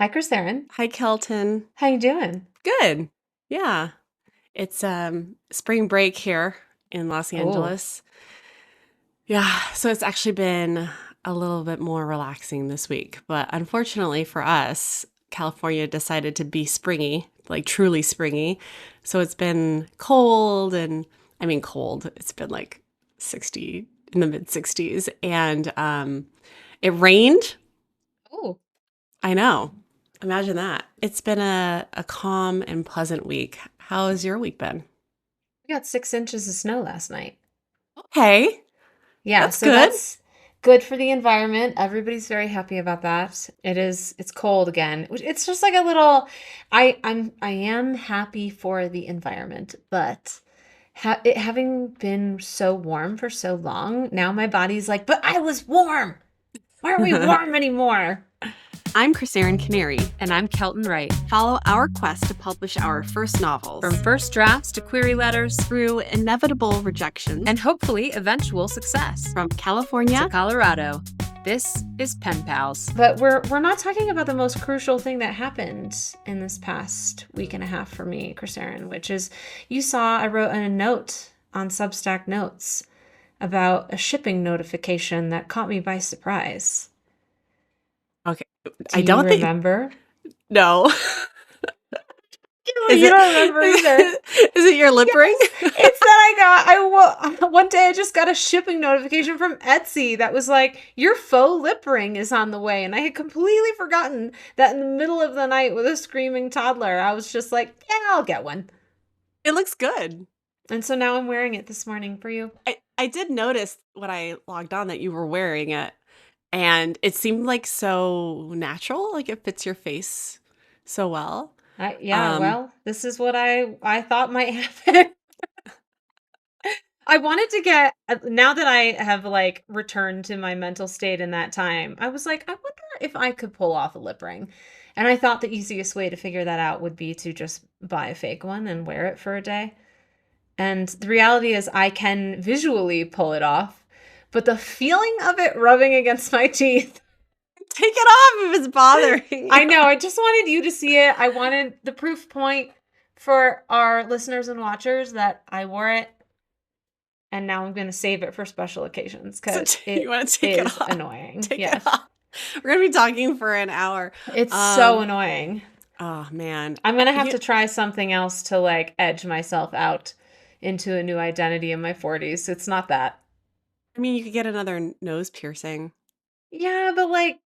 Hi, Krisserin. Hi, Kelton. How you doing? Good. Yeah. It's spring break here in Los Oh, Angeles. Yeah, so it's actually been a little bit more relaxing this week, but unfortunately for us, California decided to be springy, like truly springy. So it's been cold and I mean cold. It's been like 60 in the mid 60s and it rained. oh, I know. Imagine that. It's been a calm and pleasant week. How has your week been? we got 6 inches of snow last night. Okay, Yeah, that's so good. that's good for the environment. Everybody's very happy about that. It's cold again. It's just like a little, I am happy for the environment, but it having been so warm for so long, now my body's like, but I was warm. Why aren't we warm anymore? I'm Krisserin Canary. And I'm Kelton Wright. Follow our quest to publish our first novels From first drafts to query letters through inevitable rejections and hopefully eventual success. from California To Colorado. This is Pen Pals. But we're not talking about the most crucial thing that happened in this past week and a half for me, Krisserin, which is you saw I wrote a note on Substack Notes about a shipping notification that caught me by surprise. Okay. Do I you don't think remember? no. Is You it don't remember either. is it your lip ring? It's that one day I just got a shipping notification from Etsy that was like, your faux lip ring is on the way. And I had completely forgotten that in the middle of the night with a screaming toddler, I was just like, yeah, I'll get one. It looks good. And so now I'm wearing it this morning for you. I did notice when I logged on that you were wearing it, and it seemed like so natural, like it fits your face so well. Yeah, Um, well, this is what I thought might happen. I wanted to get now that I have like returned to my mental state in that time. I was like, I wonder if I could pull off a lip ring. And I thought the easiest way to figure that out would be to just buy a fake one and wear it for a day. And the reality is I can visually pull it off, but the feeling of it rubbing against my teeth. take it off if it's bothering I you. know, I just wanted you to see it. I wanted the proof point for our listeners and watchers that I wore it. And now I'm going to save it for special occasions So because you it want to take it is off? annoying. Take it Yes. off. We're gonna be talking for an hour. It's so Um, annoying. oh man, I'm going to have you, to try something else to like edge myself out into a new identity in my 40s. It's not that. I mean, you could get another nose piercing. Yeah, but like,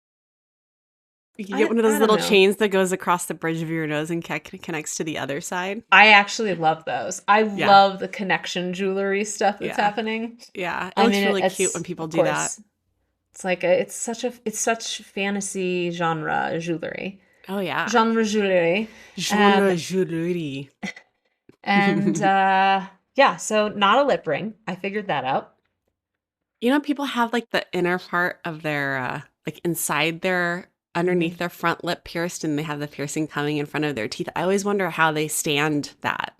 You could get one of I those don't little know. chains that goes across the bridge of your nose and connects to the other side. I actually love those. I Yeah, love the connection jewelry stuff that's yeah, happening. yeah. It I looks mean, really cute it's when people of do that. course, it's like it's such fantasy genre Oh yeah, jewelry. Um, genre jewelry. And yeah, so not a lip ring. I figured that out. People have like the inner part of their like inside their Hmm. underneath their front lip pierced, and they have the piercing coming in front of their teeth. I always wonder how they stand that.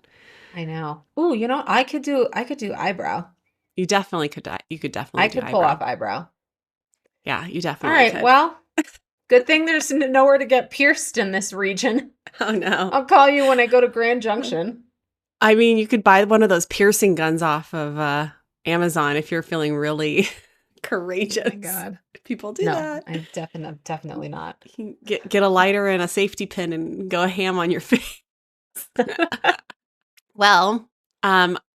I know. Ooh, I could do eyebrow. You definitely could. You could I definitely do could pull eyebrow. off eyebrow. Yeah, you All definitely right, could. well, good thing there's nowhere to get pierced in this region. Oh no. I'll call you when I go to Grand Junction. I mean, you could buy one of those piercing guns off of Amazon if you're feeling really Oh my courageous. God. People do No, that. definitely not. You can get a lighter and a safety pin and go ham on your face. Well,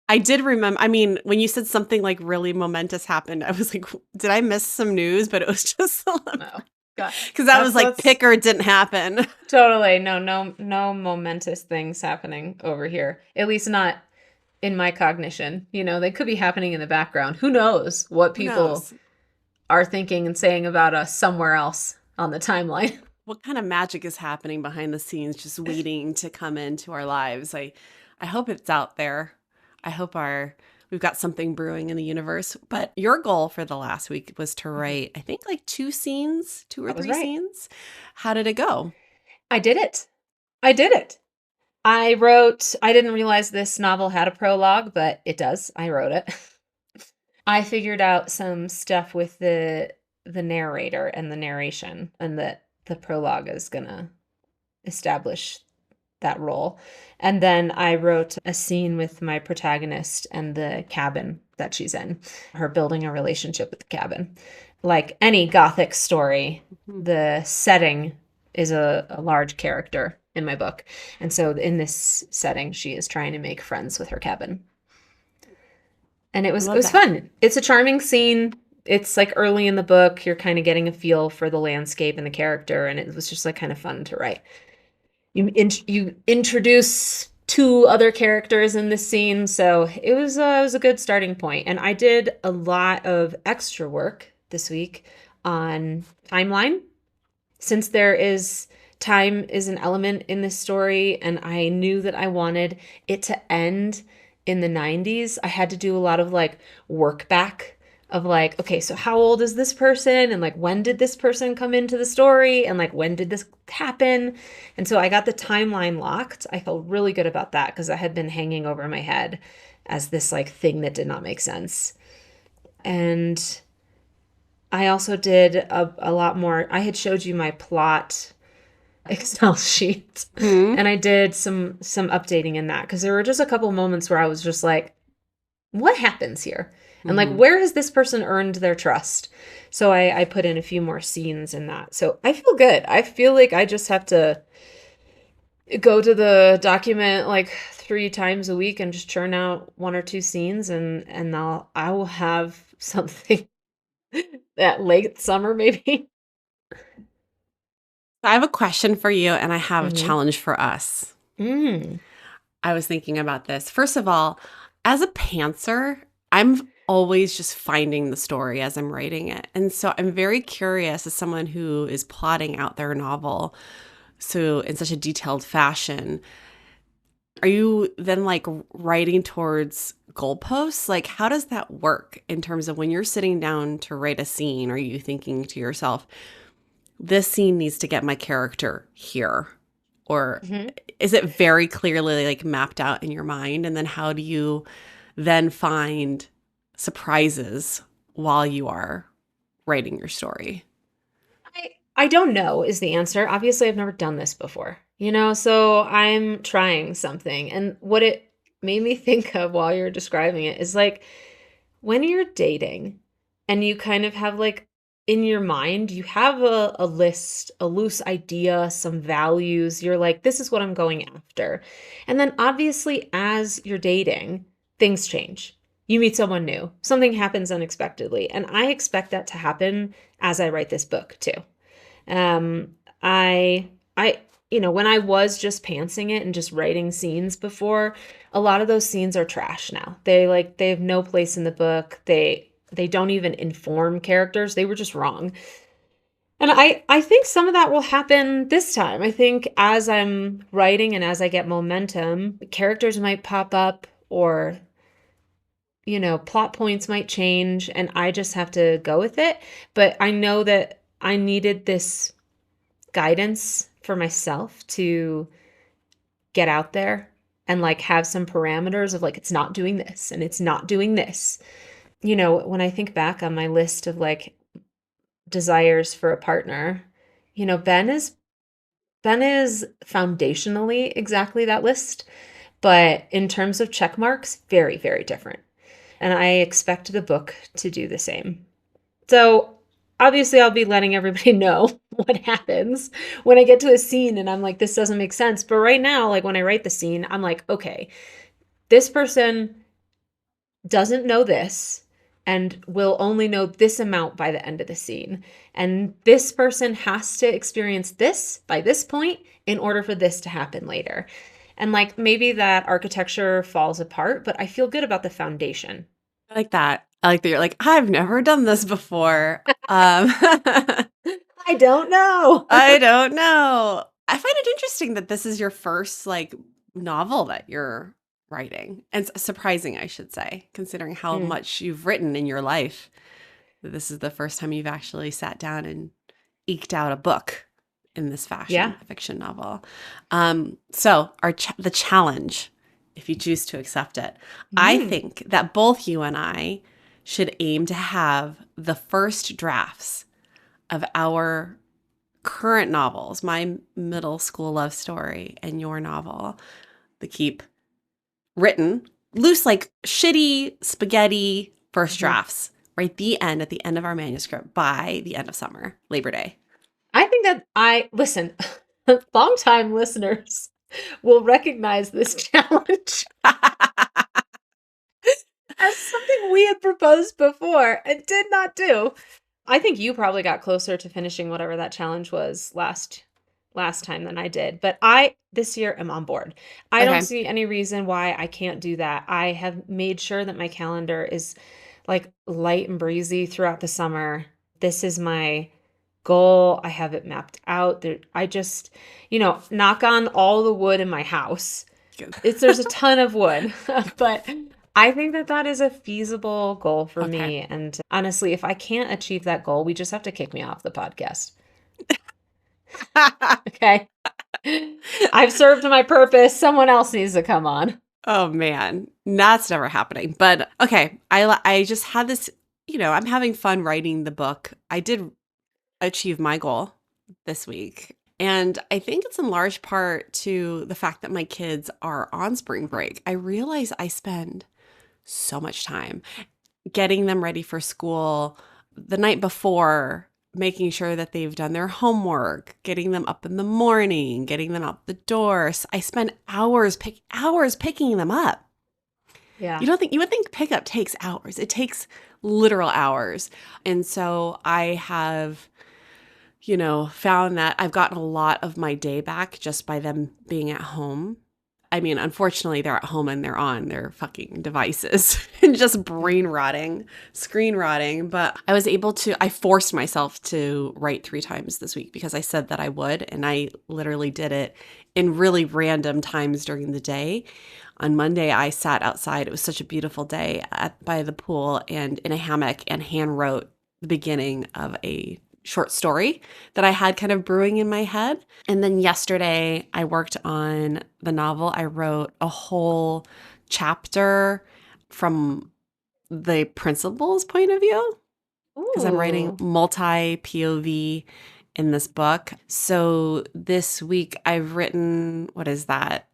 I did remember. I mean, when you said something like really momentous happened, I was like, did I miss some news? But it was just No. God. because that was like That's pick or it didn't happen. totally no momentous things happening over here. At least not in my cognition. They could be happening in the background. Who knows what Who people knows? are thinking and saying about us somewhere else on the timeline. What kind of magic is happening behind the scenes, just waiting to come into our lives? I hope it's out there. I hope we've got something brewing in the universe. But your goal for the last week was to write, I think, like two or That was three right. scenes. How did it go? I did it. I did it. I didn't realize this novel had a prologue, but it does. I wrote it. I figured out some stuff with the narrator and the narration, and that the prologue is gonna establish that role. And then I wrote a scene with my protagonist and the cabin that she's in, her building a relationship with the cabin. Like any gothic story, Mhm. the setting is a large character in my book. And so in this setting, she is trying to make friends with her cabin. And it I was it love was that. fun. It's a charming scene. It's like early in the book, you're kind of getting a feel for the landscape and the character, and it was just like kind of fun to write. You introduce two other characters in this scene, so it was a good starting point. And I did a lot of extra work this week on timeline, since there is time is an element in this story, and I knew that I wanted it to end in the 90s. I had to do a lot of like work back of like, okay, so how old is this person, and like when did this person come into the story, and like when did this happen. And so I got the timeline locked. I felt really good about that because I had been hanging over my head as this like thing that did not make sense. And I also did a lot more. I had showed you my plot Excel sheet, Hmm. and I did some updating in that because there were just a couple moments where I was just like, what happens here? And like, Hmm. where has this person earned their trust? So I put in a few more scenes in that. So I feel good. I feel like I just have to go to the document like 3 times a week and just churn out 1 or 2 scenes, and I will have something that late summer maybe. I have a question for you, and I have a Hmm. challenge for us. Mm. I was thinking about this. First of all, as a pantser, I'm always just finding the story as I'm writing it. And so I'm very curious as someone who is plotting out their novel so in such a detailed fashion. Are you then like writing towards goalposts? Like, how does that work in terms of when you're sitting down to write a scene? Are you thinking to yourself, this scene needs to get my character here? Or Hmm. is it very clearly like mapped out in your mind? And then how do you then find surprises while you are writing your story? I don't know is the answer. Obviously, I've never done this before, so I'm trying something. And what it made me think of while you're describing it is like when you're dating and you kind of have like in your mind, you have a list, a loose idea, some values. You're like, this is what I'm going after. And then obviously, as you're dating, things change. You meet someone new, something happens unexpectedly. And I expect that to happen as I write this book too. Um, I, when I was just pantsing it and just writing scenes before, a lot of those scenes are trash now. They have no place in the book. They don't even inform characters. They were just wrong. And I think some of that will happen this time. I think as I'm writing and as I get momentum, characters might pop up, or plot points might change, and I just have to go with it. But I know that I needed this guidance for myself to get out there and like have some parameters of like it's not doing this and it's not doing this. When I think back on my list of like desires for a partner, you know, Ben is Ben is foundationally exactly that list, but in terms of check marks, very, very different. And I expect the book to do the same. So obviously, I'll be letting everybody know what happens when I get to a scene and I'm like, this doesn't make sense. But right now, like when I write the scene, I'm like, okay, this person doesn't know this and will only know this amount by the end of the scene. And this person has to experience this by this point in order for this to happen later. And like maybe that architecture falls apart, but I feel good about the foundation. I like that. I like that you're like, I've never done this before. I don't know. I don't know. I find it interesting that this is your first like novel that you're writing. And it's surprising, I should say, considering how Mm, much you've written in your life. That this is the first time you've actually sat down and eked out a book in this yeah. fashion, a fiction novel. So the challenge, if you choose to accept it, I Mm. think that both you and I should aim to have the first drafts of our current novels, my middle school love story and your novel, The Keep, written loose, like shitty spaghetti first Mhm. drafts, right at the end of our manuscript by the end of summer, Labor Day. I think that I listen, longtime listeners will recognize this challenge as something we had proposed before and did not do. I think you probably got closer to finishing whatever that challenge was last time than I did, but I this year am on board. I don't Okay. see any reason why I can't do that. I have made sure that my calendar is like light and breezy throughout the summer. This is my goal. I have it mapped out. There I just, knock on all the wood in my house. Good. There's a ton of wood, but I think that that is a feasible goal for Okay. me. And honestly, if I can't achieve that goal, we just have to kick me off the podcast. Okay. I've served my purpose. Someone else needs to come on. Oh man, that's never happening. But okay, I just had this, I'm having fun writing the book. I did achieve my goal this week. And I think it's in large part to the fact that my kids are on spring break. I realize I spend so much time getting them ready for school the night before, making sure that they've done their homework, getting them up in the morning, getting them out the door. So I spend hours picking them up. Yeah. You would think pickup takes hours. It takes literal hours. And so I have found that I've gotten a lot of my day back just by them being at home. I mean, unfortunately, they're at home and they're on their fucking devices and just brain rotting, screen rotting. But I forced myself to write 3 times this week because I said that I would. And I literally did it in really random times during the day. On Monday, I sat outside. It was such a beautiful day by the pool and in a hammock and hand wrote the beginning of a short story that I had kind of brewing in my head. And then yesterday I worked on the novel. I wrote a whole chapter from the principal's point of view because I'm writing Ooh. multi POV in this book. So this week I've written, what is that?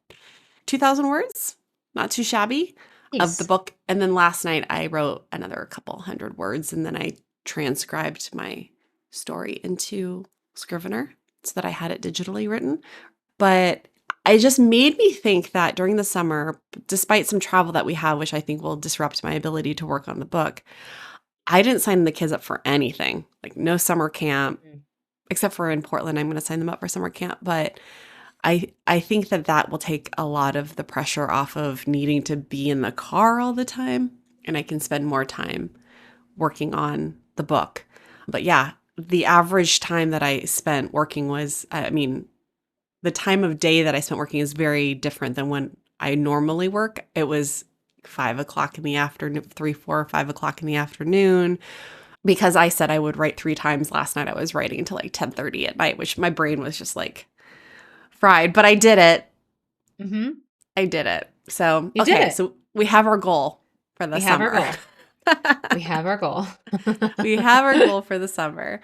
2,000 words? Not too shabby of the Nice. book. And then last night I wrote another couple hundred words and then I transcribed my story into Scrivener so that I had it digitally written. But it just made me think that during the summer, despite some travel that we have, which I think will disrupt my ability to work on the book, I didn't sign the kids up for anything, like no summer camp, Mhm. except for in Portland. I'm going to sign them up for summer camp. But I think that will take a lot of the pressure off of needing to be in the car all the time. And I can spend more time working on the book. But yeah, the average time that I spent working the time of day that I spent working is very different than when I normally work. It was 5 o'clock in the afternoon, 3, 4, 5 o'clock in the afternoon. Because I said I would write 3 times last night, I was writing until like 10:30 at night, which my brain was just like fried. But I did it. Mhm. I did it. So, You did okay. it. So we have our goal for the We have our summer. goal. We have our goal. We have our goal for the summer.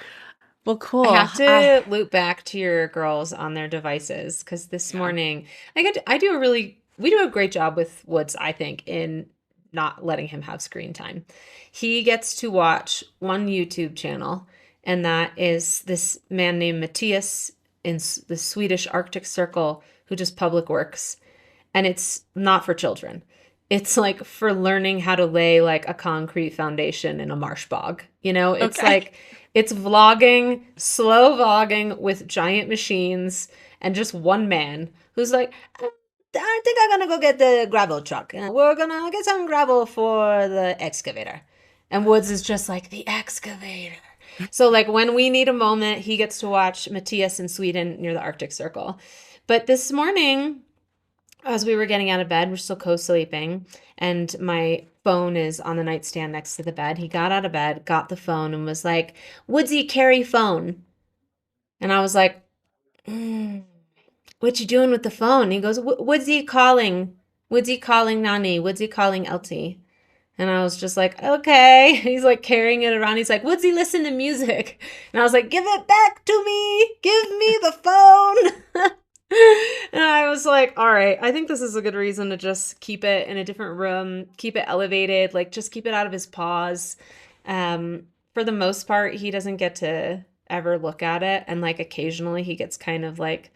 Well, I cool. have to loop back to your girls on their devices because this Yeah. morning I do we do a great job with Woods, I think, in not letting him have screen time. He gets to watch one YouTube channel, and that is this man named Matthias in the Swedish Arctic Circle who does public works, and it's not for children. It's like for learning how to lay like a concrete foundation in a marsh bog. It's Okay. like it's vlogging, slow vlogging with giant machines and just one man who's like, I think I'm gonna go get the gravel truck. And we're gonna get some gravel for the excavator. And Woods is just like, the excavator. So, like, when we need a moment, he gets to watch Matthias in Sweden near the Arctic Circle. But this morning, as we were getting out of bed, we're still co-sleeping, and my phone is on the nightstand next to the bed. He got out of bed, got the phone, and was like, Woodsy, carry phone. And I was like, what you doing with the phone? He goes, Woodsy calling. Woodsy calling Nani. Woodsy calling Eltie. And I was just like, okay. He's like carrying it around. He's like, Woodsy, listen to music. And I was like, give it back to me. Give me the phone. And I was like, all right, I think this is a good reason to just keep it in a different room, keep it elevated, like just keep it out of his paws. For the most part, he doesn't get to ever look at it. And like occasionally he gets kind of like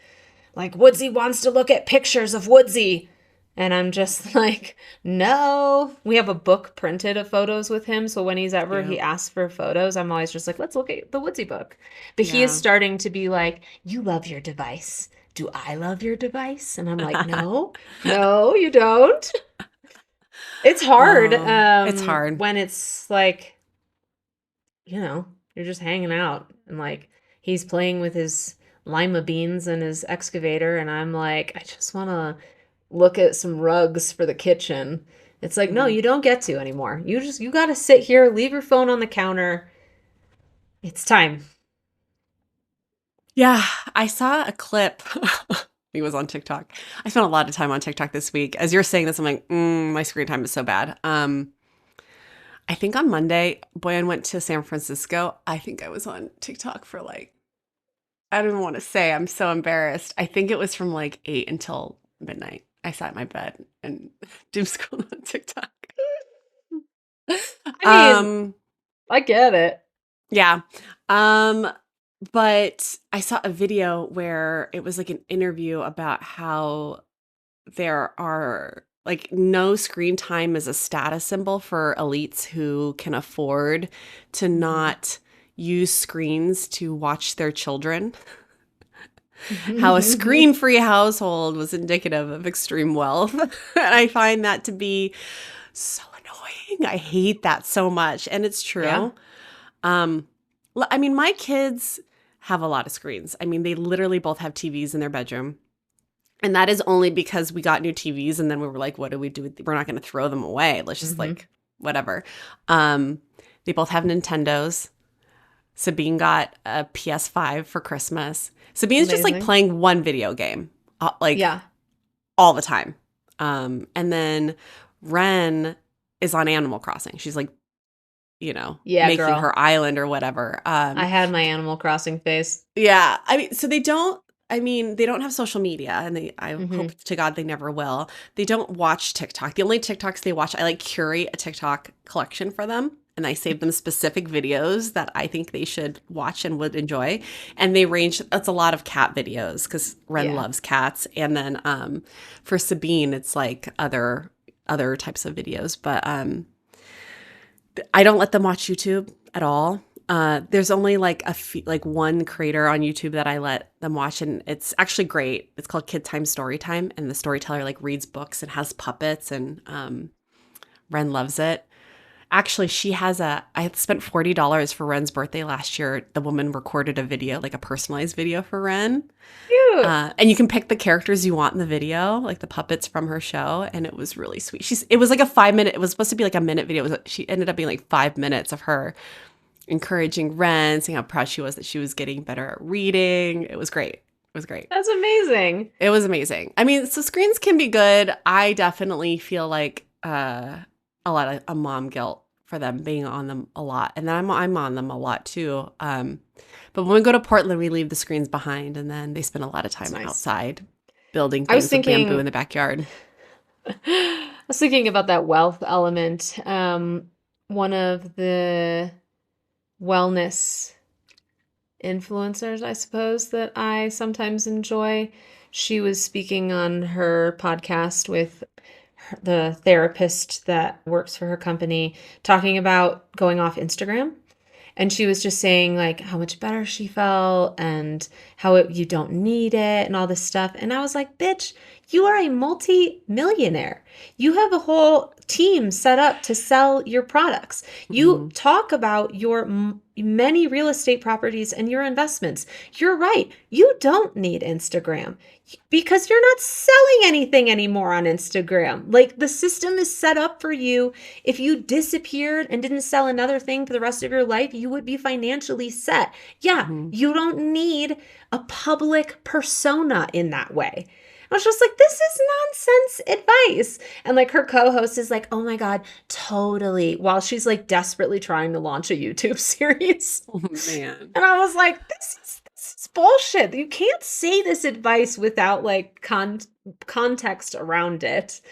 Woodsy wants to look at pictures of Woodsy. And I'm just like, no. We have a book printed of photos with him. So when he Cute. asks for photos, I'm always just like, let's look at the Woodsy book. But he is Yeah. starting to be like, you love your device. Do I love your device? And I'm like, no, no, you don't. It's hard Oh, it's hard. when it's like, you're just hanging out and like he's playing with his lima beans and his excavator. And I'm like, I just want to look at some rugs for the kitchen. It's like, no, Mhm. you don't get to anymore. You got to sit here, leave your phone on the counter. It's time. Yeah, I saw a clip. It was on TikTok. I spent a lot of time on TikTok this week. As you're saying this, I'm like, my screen time is so bad. I think on Monday, Boyan went to San Francisco. I think I was on TikTok for like, I don't even want to say. I'm so embarrassed. I think it was from like 8 until midnight. I sat in my bed and doom scrolled on TikTok. I mean, Um, I get it. yeah. Um, but I saw a video where it was like an interview about how there are like no screen time is a status symbol for elites who can afford to Mhm. not use screens to watch their children. How a screen-free household was indicative of extreme wealth. And I find that to be so annoying. I hate that so much. And it's Yeah. true. Um, I mean, my kids have a lot of screens. I mean, they literally both have TVs in their bedroom. And that is only because we got new TVs and then we were like, what do we do? We're not going to throw them away. Let's just Hmm. like, whatever. Um, they both have Nintendos. Sabine got a PS5 for Christmas. Sabine's just like Amazing. playing one video game, like Yeah. all the time. And then Ren is on Animal Crossing. She's like, Yeah, making girl. her island or whatever. I had my Animal Crossing face. Yeah. I mean, so they don't have social media and I Hmm. hope to God they never will. They don't watch TikTok. The only TikToks they watch, I like curate a TikTok collection for them and I save them specific videos that I think they should watch and would enjoy. And they range, that's a lot of cat videos because Ren Yeah. loves cats. And then for Sabine, it's like other types of videos. But I don't let them watch YouTube at all. There's only like like one creator on YouTube that I let them watch, and it's actually great. It's called Kid Time Story Time, and the storyteller like reads books and has puppets, and Ren loves it. Actually, I spent $40 for Ren's birthday last year. The woman recorded a video, like a personalized video for Ren. Cute. And you can pick the characters you want in the video, like the puppets from her show, and it was really sweet. It was like a 5 minute. It was supposed to be like a minute video. She ended up being like 5 minutes of her encouraging Ren, saying how proud she was that she was getting better at reading. It was great. It was great. That's amazing. It was amazing. I mean, so screens can be good. I definitely feel like a lot of a mom guilt for them being on them a lot, and then I'm on them a lot too. But when we go to Portland, we leave the screens behind, and then they spend a lot of It's time nice. outside building I was things with bamboo thinking in the backyard. I was thinking about that wealth element. One of the wellness influencers, I suppose, that I sometimes enjoy. She was speaking on her podcast with the therapist that works for her company, talking about going off Instagram. And she was just saying like how much better she felt and how you don't need it and all this stuff. And I was like, bitch, you are a multi-millionaire. You have a whole team set up to sell your products. You Hmm. talk about your many real estate properties and your investments. You're right. You don't need Instagram because you're not selling anything anymore on Instagram. Like the system is set up for you. If you disappeared and didn't sell another thing for the rest of your life, you would be financially set. Yeah, you don't need a public persona in that way. I was just like, this is nonsense advice. And like her co-host is like, oh my God, totally. While she's like desperately trying to launch a YouTube series. Oh man. And I was like, this is bullshit. You can't say this advice without like context around it.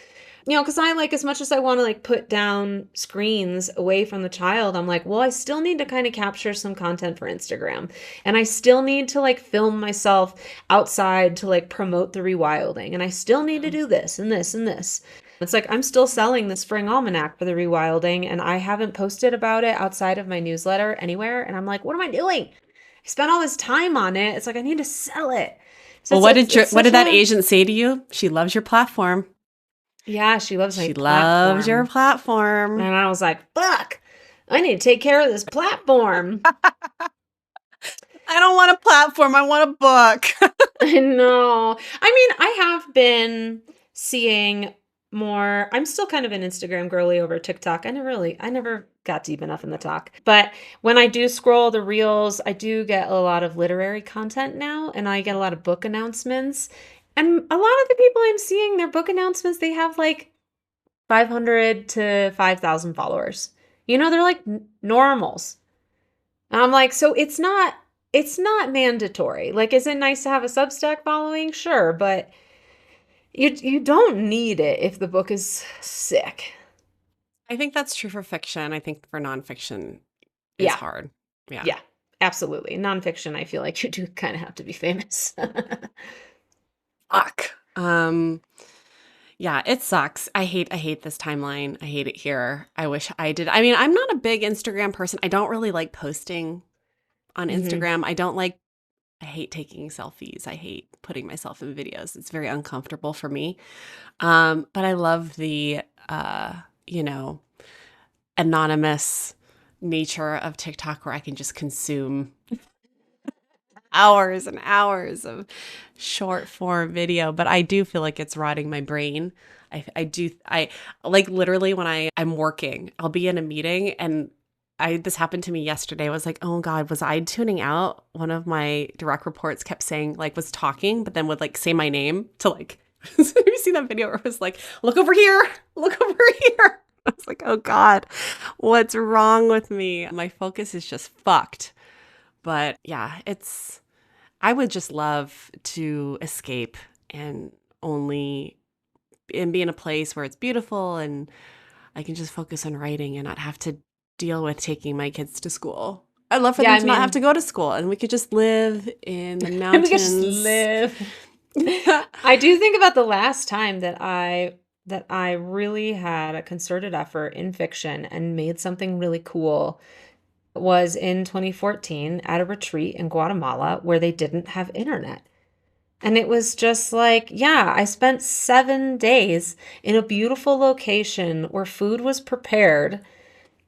You know, because I like, as much as I want to like put down screens away from the child, I'm like, well, I still need to kind of capture some content for Instagram. And I still need to like film myself outside to like promote the rewilding. And I still need to do this and this and this. It's like, I'm still selling the spring almanac for the rewilding and I haven't posted about it outside of my newsletter anywhere. And I'm like, what am I doing? I spent all this time on it. It's like, I need to sell it. So well, what did that agent say to you? She loves your platform. Yeah, she loves my platform. Loves your platform. And I was like, fuck, I need to take care of this platform. I don't want a platform. I want a book. I know. I mean, I have been seeing more. I'm still kind of an Instagram girly over TikTok. I never got deep enough in the talk. But when I do scroll the reels, I do get a lot of literary content now, and I get a lot of book announcements. And a lot of the people I'm seeing, their book announcements, they have like 500 to 5,000 followers. You know, they're like normals. And I'm like, so it's not mandatory. Like, is it nice to have a Substack following? Sure, but you don't need it if the book is sick. I think that's true for fiction. I think for nonfiction, it's hard. Yeah, absolutely. Nonfiction, I feel like you do kind of have to be famous. Fuck. Yeah, it sucks. I hate this timeline. I hate it here. I wish I did. I mean, I'm not a big Instagram person. I don't really like posting on Instagram. I hate taking selfies. I hate putting myself in videos. It's very uncomfortable for me. But I love the anonymous nature of TikTok where I can just consume hours and hours of short form video, but I do feel like it's rotting my brain. I like literally when I'm working, I'll be in a meeting and this happened to me yesterday. I was like, oh God, was I tuning out? One of my direct reports kept saying, like, was talking, but then would like say my name to like, have you seen that video where it was like, look over here, look over here. I was like, oh God, what's wrong with me? My focus is just fucked. But yeah, I would just love to escape and be in a place where it's beautiful and I can just focus on writing and not have to deal with taking my kids to school. I'd love for them to not have to go to school and we could just live in the mountains. We could just live. I do think about the last time that I really had a concerted effort in fiction and made something really cool was in 2014 at a retreat in Guatemala where they didn't have internet. And it was just like, yeah, I spent 7 days in a beautiful location where food was prepared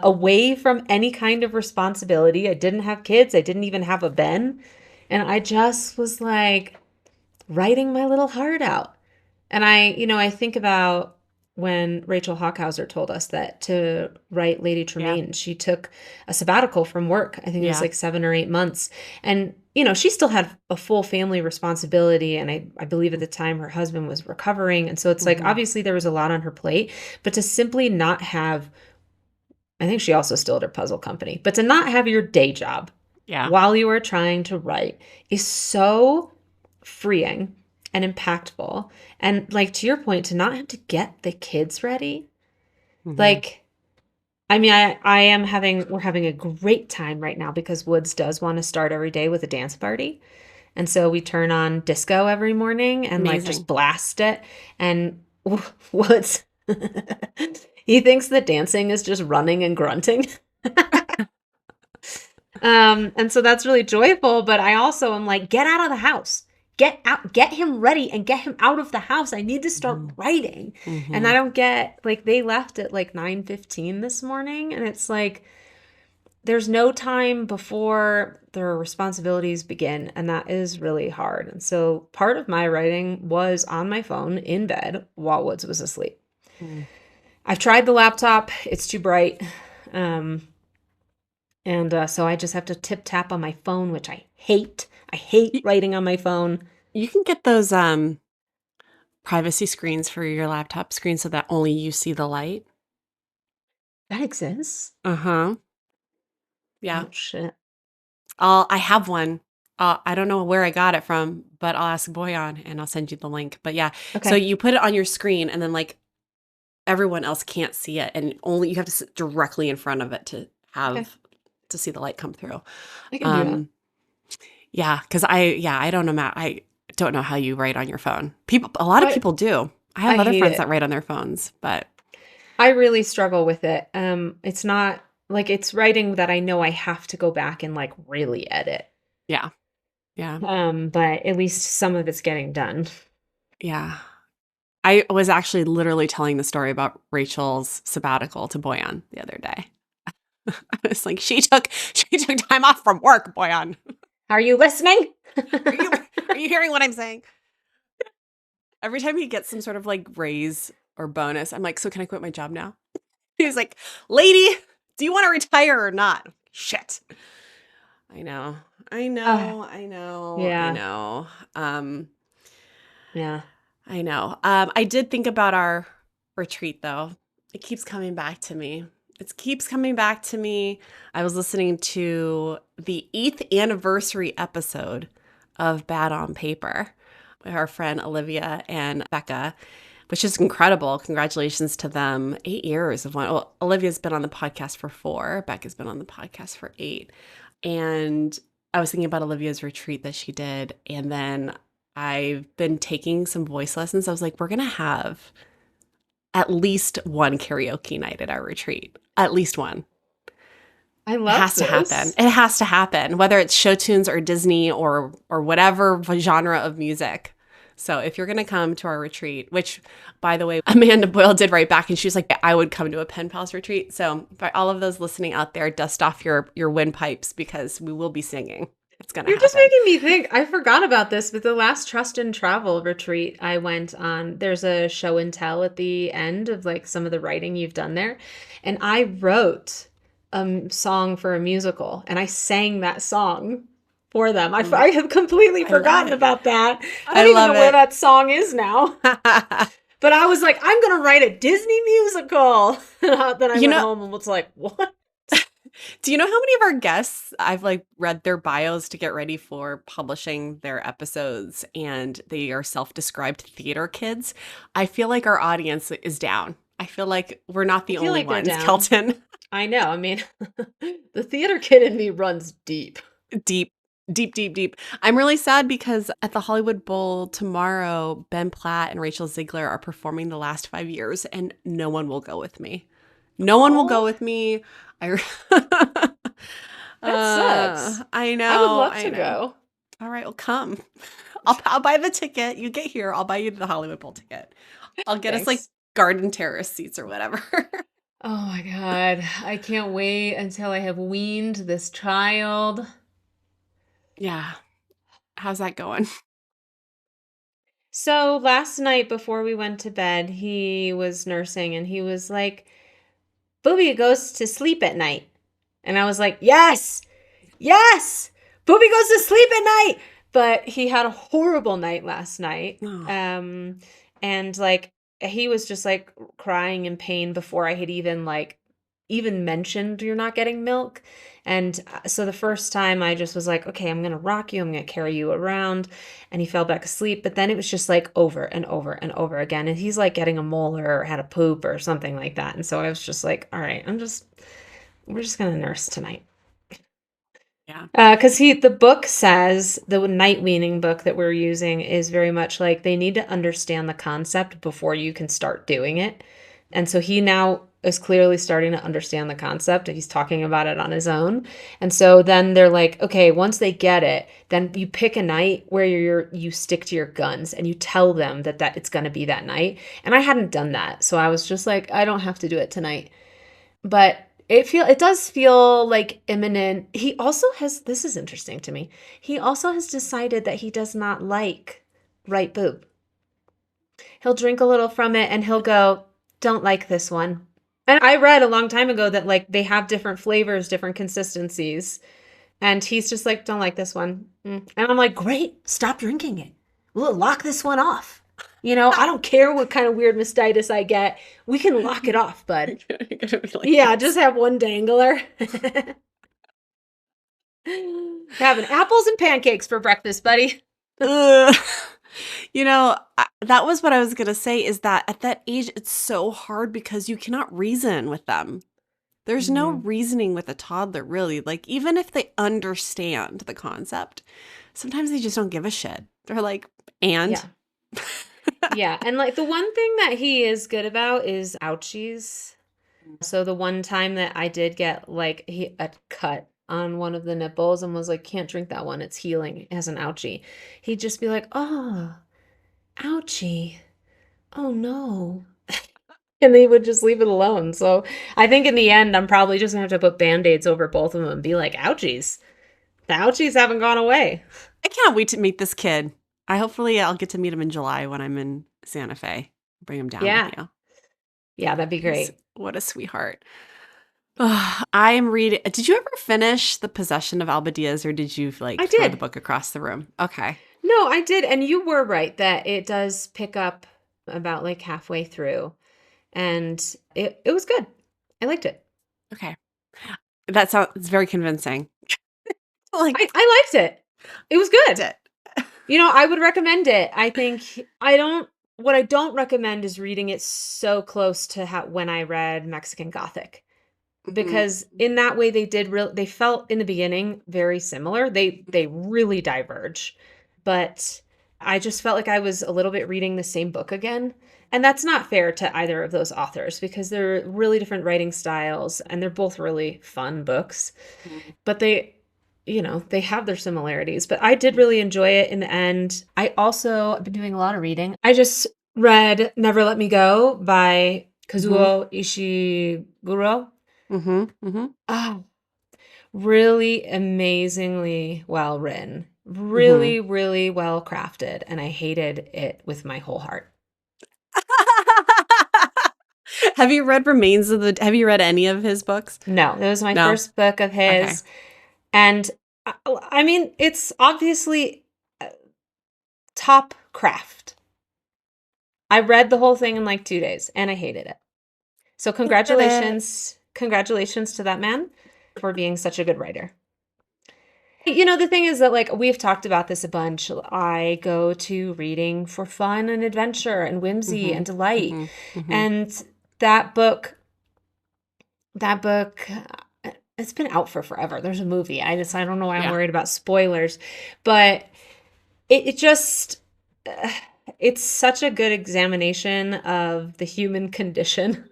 away from any kind of responsibility. I didn't have kids. I didn't even have a Ben. And I just was like writing my little heart out. And I think about when Rachel Hockhauser told us that to write Lady Tremaine, she took a sabbatical from work. I think it was like 7 or 8 months. And, she still had a full family responsibility. And I believe at the time her husband was recovering. And so it's like, obviously there was a lot on her plate, but to simply not have, I think she also still had her puzzle company, but to not have your day job while you are trying to write is so freeing and impactful. And like, to your point, to not have to get the kids ready. Like, I mean, we're having a great time right now because Woods does want to start every day with a dance party. And so we turn on disco every morning and like just blast it. And Woods, he thinks that dancing is just running and grunting. And so that's really joyful. But I also am like, get out of the house. Get out, get him ready and get him out of the house. I need to start writing. And I don't get, like, they left at like 9:15 this morning. And it's like, there's no time before their responsibilities begin, and that is really hard. And so part of my writing was on my phone in bed while Woods was asleep. Mm. I've tried the laptop, it's too bright. Um, and so I just have to tip tap on my phone, which I hate. I hate You, writing on my phone. you can get those privacy screens for your laptop screen so that only you see the light. That exists? Uh-huh. Yeah. Oh, shit. I have one. I don't know where I got it from, but I'll ask Boyan and I'll send you the link. But yeah, so Okay. you put it on your screen and then like everyone else can't see it and only you have to sit directly in front of it to Okay. have to see the light come through. I can do that. Um yeah, cuz I don't know Matt, I don't know how you write on your phone. A lot of I people do. I I have other hate friends it. that write on their phones, but I really struggle with it. It's not like it's writing that I know I have to go back and like really edit. yeah. Yeah. But at least some of it's getting done. Yeah. I was actually literally telling the story about Rachel's sabbatical to Boyan the other day. I was like, she took time off from work, Boyan. Are you listening? Are you are you hearing what I'm saying? Every time he gets some sort of like raise or bonus, I'm like, so can I quit my job now? He's like, lady, do you want to retire or not? Shit. I know. I Uh, know. I know. I yeah, know. yeah. I know. I did think about our retreat though. It keeps coming back to me. It keeps coming back to me. I was listening to the 8th anniversary episode of Bad on Paper with our friend Olivia and Becca, which is incredible. Congratulations to them. 8 years of one. Well, Olivia's been on the podcast for 4. Becca's been on the podcast for 8. And I was thinking about Olivia's retreat that she did. And then I've been taking some voice lessons. I was like, we're going to have at least one karaoke night at our retreat. At least one. I It love has to happen. this. It has to happen, whether it's show tunes or Disney or whatever genre of music. So if you're going to come to our retreat, which by the way, Amanda Boyle did write back and she was like, I would come to a pen pals retreat. So for all of those listening out there, dust off your windpipes because we will be singing. It's going to You're just happen. making me think. I forgot about this, but the last Trust and Travel retreat I went on, there's a show and tell at the end of like some of the writing you've done there. And I wrote a song for a musical and I sang that song for them. I have completely I love forgotten it. about that. I I don't even know love where it. that song is now. But I was like, I'm going to write a Disney musical. Then I You went know, home and was like, what? do you know how many of our guests I've like read their bios to get ready for publishing their episodes and they are self-described theater kids? I feel like our audience is down. I feel like we're not I the feel only like they're ones, down. Kelton. I know. I mean, the theater kid in me runs deep. Deep, deep, deep, deep. I'm really sad because at the Hollywood Bowl tomorrow, Ben Platt and Rachel Ziegler are performing the last 5 years and no one will go with me. No one will go Oh, with me. I that sucks. I I would know, love I to know. go. All right, well, come. I'll buy the ticket. You get here. I'll buy you the Hollywood Bowl ticket. I'll get us like Thanks. garden terrace seats or whatever. Oh my God. I can't wait until I have weaned this child. Yeah. How's that going? So last night before we went to bed, he was nursing and he was like, Booby goes to sleep at night. And I was like, yes, yes, Booby goes to sleep at night. But he had a horrible night last night. Oh, And like he was just like crying in pain before I had even mentioned you're not getting milk. And so the first time I just was like, okay, I'm going to rock you. I'm going to carry you around. And he fell back asleep. But then it was just like over and over and over again. And he's like getting a molar or had a poop or something like that. And so I was just like, all right, we're just going to nurse tonight. yeah. Because the book says the night weaning book that we're using is very much like they need to understand the concept before you can start doing it. And so he now is clearly starting to understand the concept and he's talking about it on his own. And so then they're like, okay, once they get it, then you pick a night where you stick to your guns and you tell them that it's going to be that night. And I hadn't done that. So I was just like, I don't have to do it tonight. But it does feel like imminent. He also has, this is interesting to me. He also has decided that he does not like right boob. He'll drink a little from it and he'll go, don't like this one. And I read a long time ago that like they have different flavors, different consistencies. And he's just like, don't like this one. And I'm like, great, stop drinking it. We'll lock this one off. I don't care what kind of weird mastitis I get. We can lock it off, bud. Yeah, just have one dangler. Having apples and pancakes for breakfast, buddy. Ugh. That was what I was going to say, is that at that age, it's so hard because you cannot reason with them. There's no reasoning with a toddler, really. Like, even if they understand the concept, sometimes they just don't give a shit. They're like, and? Yeah. Yeah. And like the one thing that he is good about is ouchies. So the one time that I did get like a cut on one of the nipples and was like, can't drink that one. It's healing. It has an ouchie. He'd just be like, oh, ouchie. Oh no. And they would just leave it alone. So I think in the end, I'm probably just gonna have to put Band-Aids over both of them and be like, ouchies. The ouchies haven't gone away. I can't wait to meet this kid. Hopefully I'll get to meet him in July when I'm in Santa Fe. Bring him down with you. Yeah, that'd be great. What a sweetheart. I am reading. Did you ever finish The Possession of Alba Diaz, or did you throw the book across the room? Okay. No, I did. And you were right that it does pick up about like halfway through. And it was good. I liked it. Okay. It's very convincing. I liked it. It was good. I would recommend it. I think what I don't recommend is reading it so close to when I read Mexican Gothic. Because in that way they felt in the beginning very similar. They really diverge. But I just felt like I was a little bit reading the same book again. And that's not fair to either of those authors because they're really different writing styles and they're both really fun books. But they have their similarities. But I did really enjoy it in the end. I've been doing a lot of reading. I just read Never Let Me Go by Kazuo Ishiguro. Really amazingly well written. Really, really well crafted. And I hated it with my whole heart. Have you read any of his books? No, that was my first book of his. Okay. And I mean, it's obviously top craft. I read the whole thing in like 2 days and I hated it. So congratulations to that man for being such a good writer. The thing is that like we've talked about this a bunch. I go to reading for fun and adventure and whimsy and delight. And that book, it's been out for forever. There's a movie. I don't know why I'm worried about spoilers, but it just, it's such a good examination of the human condition.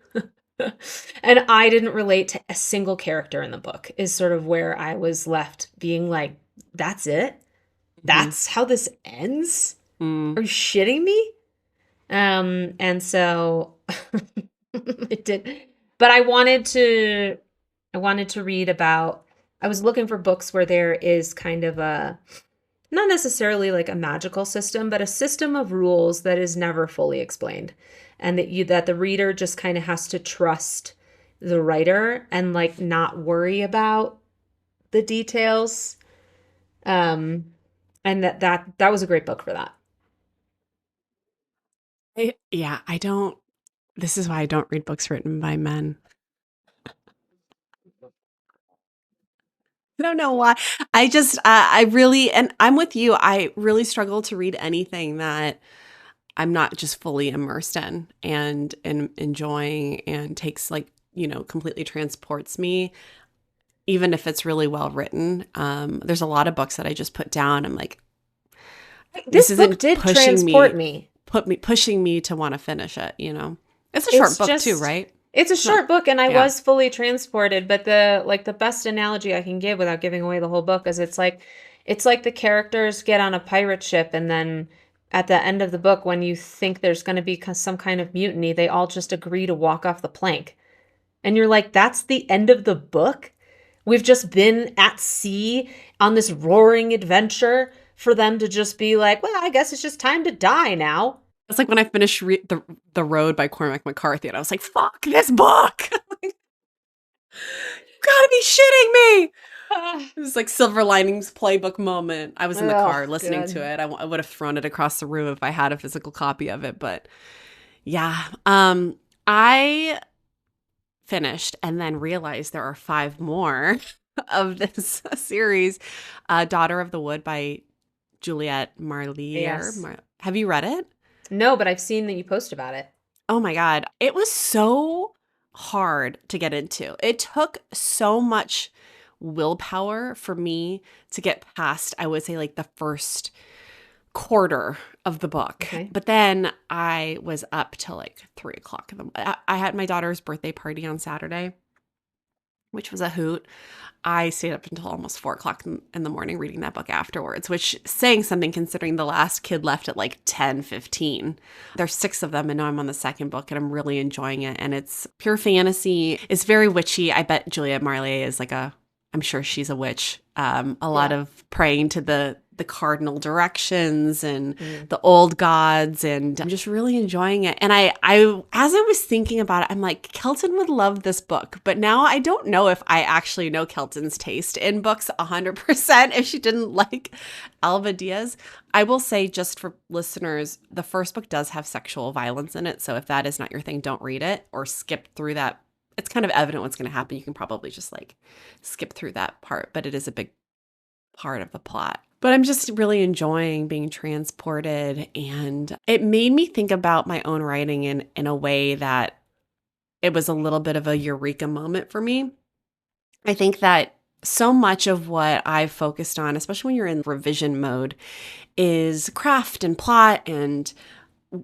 And I didn't relate to a single character in the book is sort of where I was left being like, that's it? That's how this ends? Are you shitting me? And so it did. But I wanted to read about, I was looking for books where there is kind of not necessarily like a magical system, but a system of rules that is never fully explained. And that the reader just kind of has to trust the writer and like not worry about the details. And that was a great book for that. This is why I don't read books written by men. I don't know why. I really, and I'm with you. I really struggle to read anything that I'm not just fully immersed in and enjoying and takes completely transports me, even if it's really well written. There's a lot of books that I just put down. I'm like, this book did transport me. Pushing me to want to finish it, It's a short book too, right? It's a short book and I was fully transported, but the best analogy I can give without giving away the whole book is it's like the characters get on a pirate ship and then at the end of the book, when you think there's going to be some kind of mutiny, they all just agree to walk off the plank. And you're like, that's the end of the book? We've just been at sea on this roaring adventure for them to just be like, well, I guess it's just time to die now. It's like when I finished the Road by Cormac McCarthy, and I was like, "Fuck this book! You gotta be shitting me!" It was like Silver Linings Playbook moment. I was in the car listening to it. I would have thrown it across the room if I had a physical copy of it. But yeah, I finished and then realized there are 5 more of this series. Daughter of the Wood by Juliet Marillier. Yes. Have you read it? No, but I've seen that you post about it. Oh my God. It was so hard to get into. It took so much willpower for me to get past, I would say, like the first quarter of the book. Okay. But then I was up till like 3 o'clock. I had my daughter's birthday party on Saturday, which was a hoot. I stayed up until almost 4 o'clock in the morning reading that book afterwards, which is saying something considering the last kid left at like 10:15. There's 6 of them, and now I'm on the second book, and I'm really enjoying it. And it's pure fantasy. It's very witchy. I bet Juliet Marillier is I'm sure she's a witch. A lot of praying to the cardinal directions and the old gods, and I'm just really enjoying it. And I as I was thinking about it, I'm like, Kelton would love this book, but now I don't know if I actually know Kelton's taste in books 100% if she didn't like Alva Diaz. I will say, just for listeners, the first book does have sexual violence in it, so if that is not your thing, don't read it or skip through that. It's kind of evident what's going to happen. You can probably just like skip through that part, but it is a big part of the plot. But I'm just really enjoying being transported, and it made me think about my own writing in a way that it was a little bit of a eureka moment for me. I think that so much of what I've focused on, especially when you're in revision mode, is craft and plot and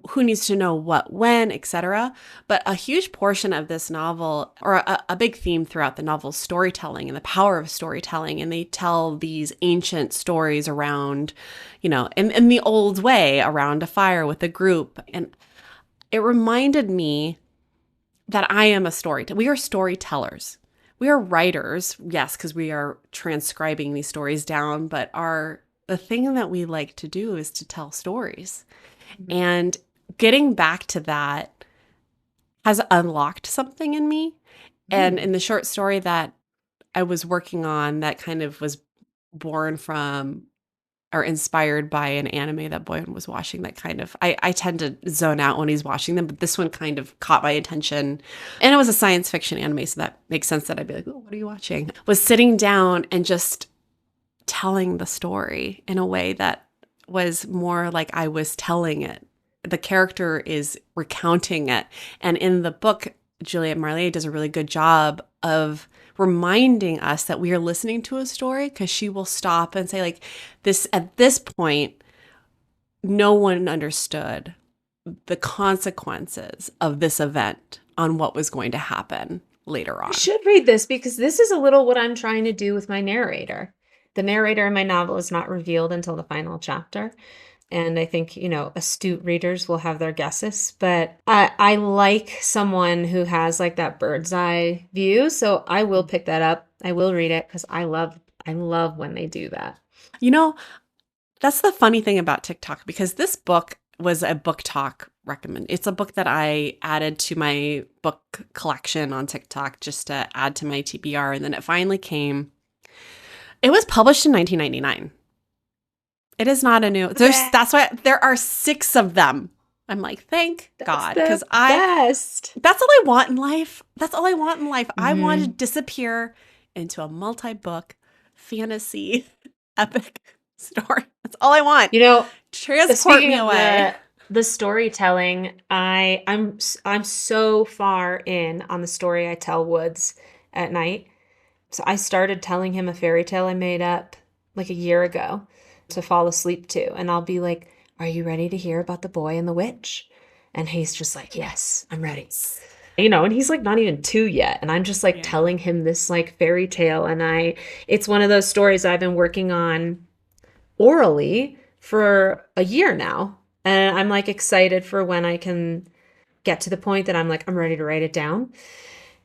who needs to know what, when, etc. But a huge portion of this novel, or a big theme throughout the novel, is storytelling and the power of storytelling. And they tell these ancient stories around, in the old way, around a fire with a group. And it reminded me that I am a storyteller. We are storytellers. We are writers, yes, because we are transcribing these stories down, but the thing that we like to do is to tell stories. And getting back to that has unlocked something in me. And in the short story that I was working on, that kind of was born from or inspired by an anime that Boyan was watching, that kind of, I tend to zone out when he's watching them, but this one kind of caught my attention. And it was a science fiction anime, so that makes sense that I'd be like, oh, what are you watching? Was sitting down and just telling the story in a way that was more like I was telling it. The character is recounting it. And in the book, Juliet Marillier does a really good job of reminding us that we are listening to a story, because she will stop and say, like, this, at this point, no one understood the consequences of this event on what was going to happen later on. I should read this, because this is a little what I'm trying to do with my narrator. The narrator in my novel is not revealed until the final chapter. And I think, astute readers will have their guesses, but I like someone who has like that bird's eye view. So I will pick that up. I will read it, because I love when they do that. That's the funny thing about TikTok, because this book was a BookTok recommend. It's a book that I added to my book collection on TikTok just to add to my TBR. And then it finally came. It was published in 1999. It is not a new. That's why there are 6 of them. I'm like, thank God, because that's all I want in life. That's all I want in life. Mm-hmm. I want to disappear into a multi-book fantasy epic story. That's all I want. Transport me away. The storytelling, I'm so far in on the story I tell Woods at night. So I started telling him a fairy tale I made up like a year ago to fall asleep to. And I'll be like, are you ready to hear about the boy and the witch? And he's just like, yes, I'm ready. And he's like not even 2 yet. And I'm just like telling him this like fairy tale. And it's one of those stories I've been working on orally for a year now. And I'm like excited for when I can get to the point that I'm like, I'm ready to write it down.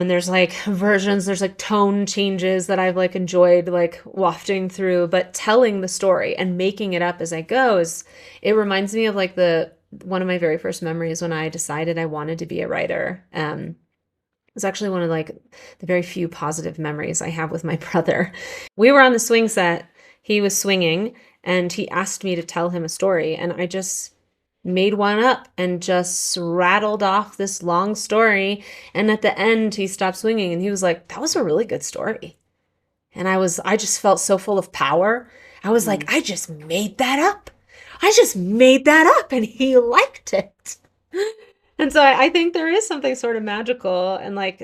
And there's like versions, there's like tone changes that I've like enjoyed like wafting through, but telling the story and making it up as I go is, it reminds me of like the one of my very first memories when I decided I wanted to be a writer. It's actually one of like the very few positive memories I have with my brother. We were on the swing set. He was swinging and he asked me to tell him a story, and I just made one up and just rattled off this long story. And at the end, he stopped swinging and he was like, "That was a really good story." And I just felt so full of power. I was like, Mm. I just made that up. I just made that up. And he liked it. And so I think there is something sort of magical and like,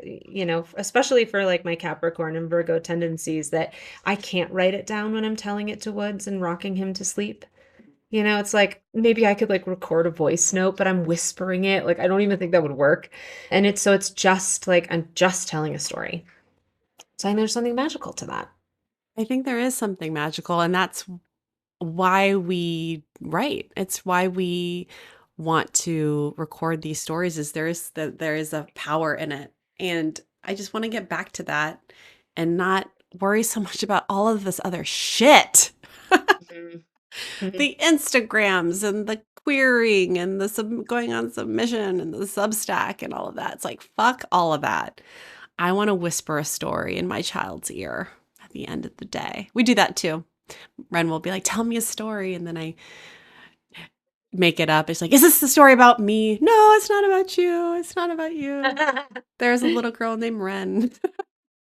especially for like my Capricorn and Virgo tendencies, that I can't write it down when I'm telling it to Woods and rocking him to sleep. It's like maybe I could like record a voice note, but I'm whispering it. Like I don't even think that would work. And it's just like I'm just telling a story. So I think there's something magical to that. I think there is something magical, and that's why we write. It's why we want to record these stories, is there is a power in it. And I just want to get back to that and not worry so much about all of this other shit. Mhm. Mhm. The Instagrams and the querying and the going on submission and the Substack and all of that. It's like, fuck all of that. I want to whisper a story in my child's ear at the end of the day. We do that too. Ren will be like, tell me a story. And then I make it up. It's like, is this the story about me? No, it's not about you. It's not about you. There's a little girl named Ren.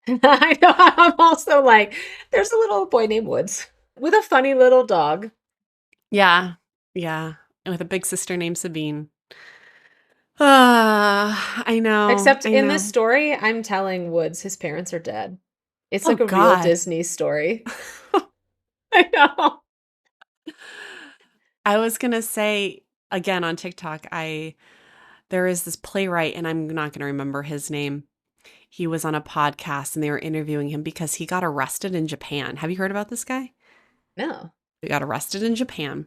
I know. I'm also like, there's a little boy named Woods with a funny little dog. Yeah. Yeah. And with a big sister named Sabine. Ah, I know. Except I in this know. story, I'm telling Woods his parents are dead. It's Oh, like a real God. Disney story. I know. I was going to say again on TikTok, there is this playwright, and I'm not going to remember his name. He was on a podcast and they were interviewing him because he got arrested in Japan. Have you heard about this guy? No. He got arrested in Japan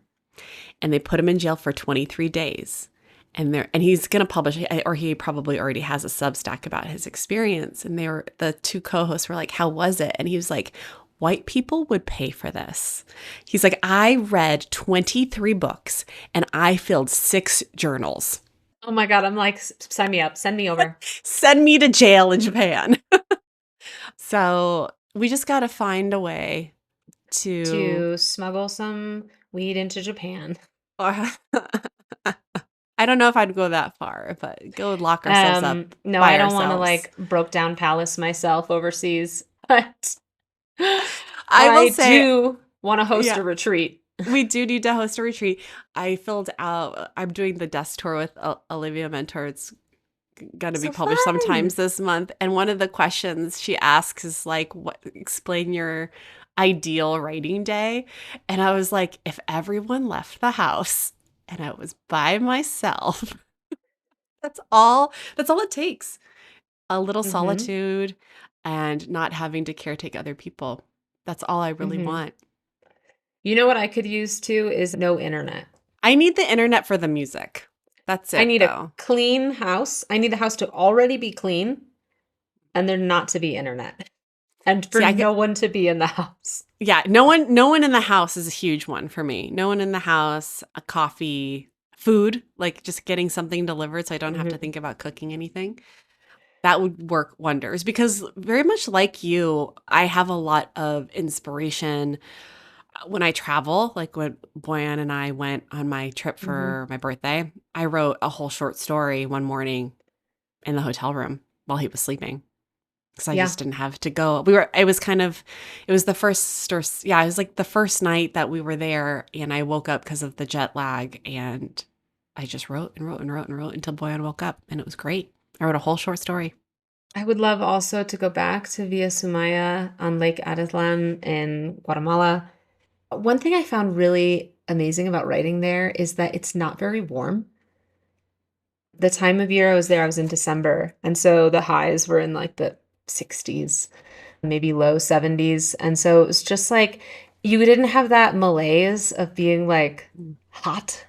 and they put him in jail for 23 days. And he's going to publish, or he probably already has a Substack about his experience. And the two co-hosts were like, how was it? And he was like, white people would pay for this. He's like, I read 23 books and I filled 6 journals. Oh my God. I'm like, sign me up. Send me over. Send me to jail in Japan. So we just got to find a way to. To smuggle some weed into Japan. I don't know if I'd go that far, but go lock ourselves up No, I by don't want to ourselves. like broke down palace myself overseas, but I will I say, do want to host yeah, a retreat. we do need to host a retreat. I'm doing the desk tour with Olivia Mentor. It's going to be So published fun. sometimes this month. And one of the questions she asks is like, explain your ideal writing day. And I was like, if everyone left the house and I was by myself, that's all it takes. A little Mm-hmm. solitude and not having to caretake other people. That's all I really Mm-hmm. want. You know what I could use too is no internet. I need the internet for the music. That's I it need a though. clean house. I need the house to already be clean and there not to be internet and for See, no one to be in the house. yeah, no one in the house is a huge one for me. No one in the house, a coffee, food, like just getting something delivered so I don't have to Mm-hmm. think about cooking anything. That would work wonders because very much like you, I have a lot of inspiration when I travel. Like when Boyan and I went on my trip Mm-hmm. for my birthday, I wrote a whole short story one morning in the hotel room while he was sleeping. Because I Yeah. just didn't have to go. It was the first, or yeah, it was like the first night that we were there, and I woke up because of the jet lag, and I just wrote and wrote and wrote and wrote until Boyan woke up, and it was great. I wrote a whole short story. I would love also to go back to Villa Sumaya on Lake Atitlan in Guatemala. One thing I found really amazing about writing there is that it's not very warm. The time of year I was there, I was in December, and so the highs were in like the 60s, maybe low 70s. And so it was just like you didn't have that malaise of being like Mm. hot.